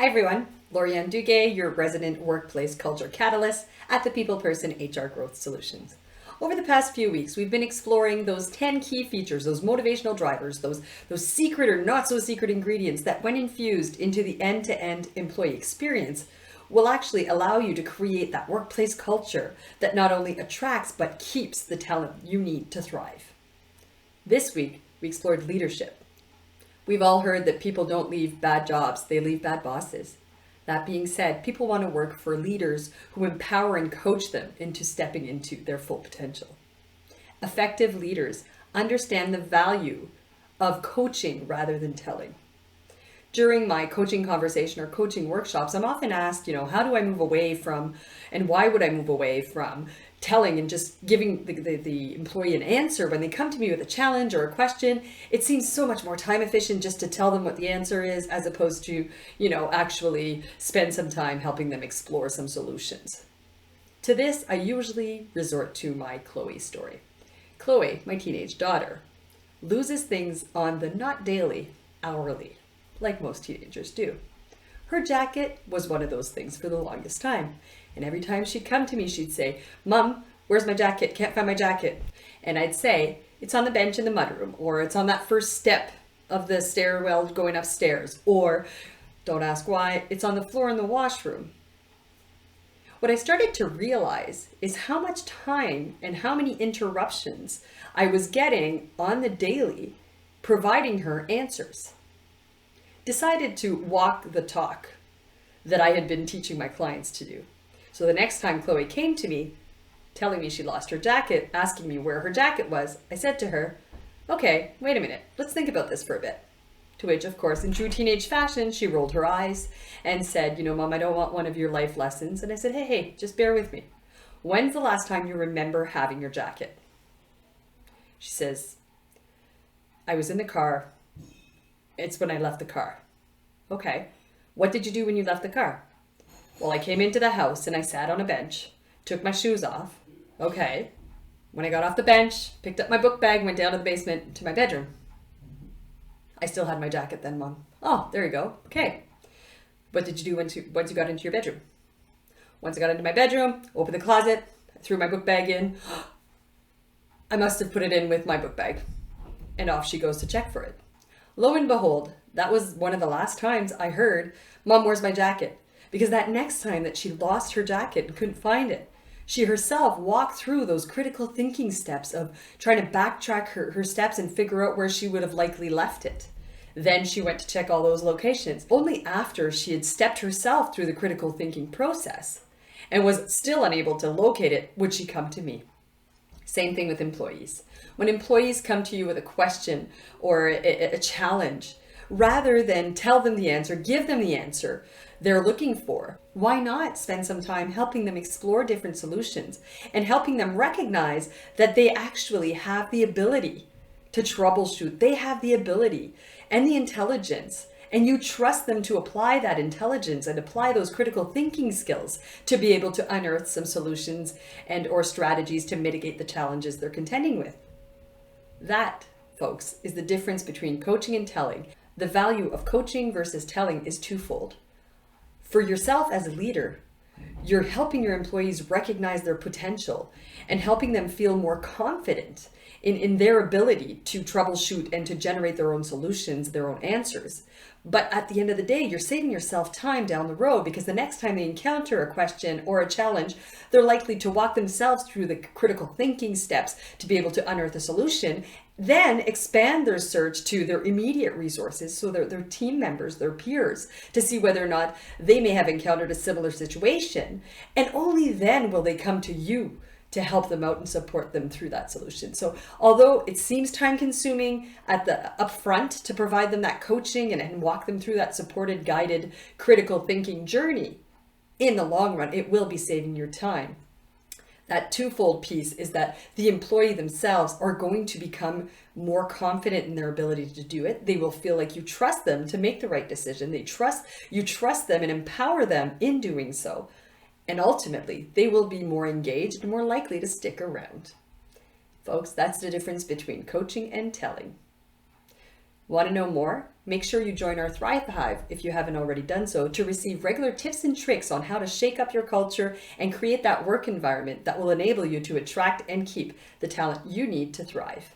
everyone, Lorianne Duguay, your resident workplace culture catalyst at the People Person HR Growth Solutions. Over the past few weeks, we've been exploring those 10 key features, those motivational drivers, those secret or not so secret ingredients that when infused into the end-to-end employee experience will actually allow you to create that workplace culture that not only attracts but keeps the talent you need to thrive. This week, we explored leadership. We've all heard that people don't leave bad jobs, they leave bad bosses. That being said, people want to work for leaders who empower and coach them into stepping into their full potential. Effective leaders understand the value of coaching rather than telling. During my coaching conversation or coaching workshops, I'm often asked, how do I move away from, and why would I move away from telling and just giving the employee an answer when they come to me with a challenge or a question? It seems so much more time efficient just to tell them what the answer is as opposed to, actually spend some time helping them explore some solutions. To this, I usually resort to my Chloe story. Chloe, my teenage daughter, loses things on the not daily, hourly, like most teenagers do. Her jacket was one of those things for the longest time. And every time she'd come to me, she'd say, "Mom, where's my jacket? Can't find my jacket." And I'd say, "It's on the bench in the mudroom," or "It's on that first step of the stairwell going upstairs," or "Don't ask why, it's on the floor in the washroom." What I started to realize is how much time and how many interruptions I was getting on the daily providing her answers. Decided to walk the talk that I had been teaching my clients to do. So the next time Chloe came to me, telling me she lost her jacket, asking me where her jacket was, I said to her, "Okay, wait a minute, let's think about this for a bit." To which, of course, in true teenage fashion, she rolled her eyes and said, "Mom, I don't want one of your life lessons." And I said, hey, just bear with me. When's the last time you remember having your jacket? She says, "I was in the car. It's when I left the car." "Okay. What did you do when you left the car?" "Well, I came into the house and I sat on a bench, took my shoes off." "Okay. When I got off the bench, picked up my book bag, went down to the basement to my bedroom." "I still had my jacket then, Mom." "Oh, there you go. Okay. What did you do once you got into your bedroom?" "Once I got into my bedroom, opened the closet, threw my book bag in. I must have put it in with my book bag." And off she goes to check for it. Lo and behold, that was one of the last times I heard, "Mom, where's my jacket?" Because that next time that she lost her jacket and couldn't find it, she herself walked through those critical thinking steps of trying to backtrack her steps and figure out where she would have likely left it. Then she went to check all those locations. Only after she had stepped herself through the critical thinking process and was still unable to locate it would she come to me. Same thing with employees. When employees come to you with a question or a challenge, rather than tell them the answer, give them the answer they're looking for, why not spend some time helping them explore different solutions and helping them recognize that they actually have the ability to troubleshoot. They have the ability and the intelligence, and you trust them to apply that intelligence and apply those critical thinking skills to be able to unearth some solutions and or strategies to mitigate the challenges they're contending with. That, folks, is the difference between coaching and telling. The value of coaching versus telling is twofold. For yourself as a leader, you're helping your employees recognize their potential and helping them feel more confident in their ability to troubleshoot and to generate their own solutions, their own answers. But at the end of the day, you're saving yourself time down the road because the next time they encounter a question or a challenge, they're likely to walk themselves through the critical thinking steps to be able to unearth a solution, then expand their search to their immediate resources, so their team members, their peers, to see whether or not they may have encountered a similar situation. And only then will they come to you to help them out and support them through that solution. So although it seems time consuming at the upfront to provide them that coaching and walk them through that supported, guided, critical thinking journey, in the long run, it will be saving your time. That twofold piece is that the employee themselves are going to become more confident in their ability to do it. They will feel like you trust them to make the right decision. You trust them and empower them in doing so. And ultimately, they will be more engaged and more likely to stick around. Folks, that's the difference between coaching and telling. Want to know more? Make sure you join our Thrive Hive if you haven't already done so to receive regular tips and tricks on how to shake up your culture and create that work environment that will enable you to attract and keep the talent you need to thrive.